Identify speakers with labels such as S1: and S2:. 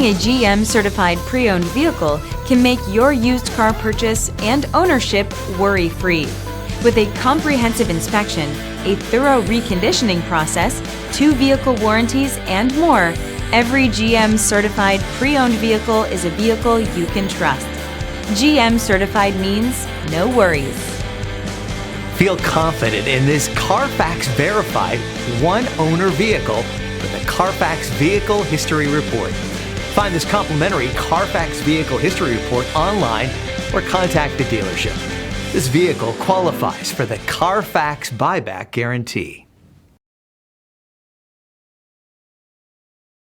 S1: Having a GM certified pre-owned vehicle can make your used car purchase and ownership worry-free. With a comprehensive inspection, a thorough reconditioning process, 2 vehicle warranties, and more, every GM certified pre-owned vehicle is a vehicle you can trust. GM certified means no worries.
S2: Feel confident in this Carfax verified one-owner vehicle with a Carfax Vehicle History Report. Find this complimentary Carfax Vehicle History Report online or contact the dealership. This vehicle qualifies for the Carfax Buyback Guarantee.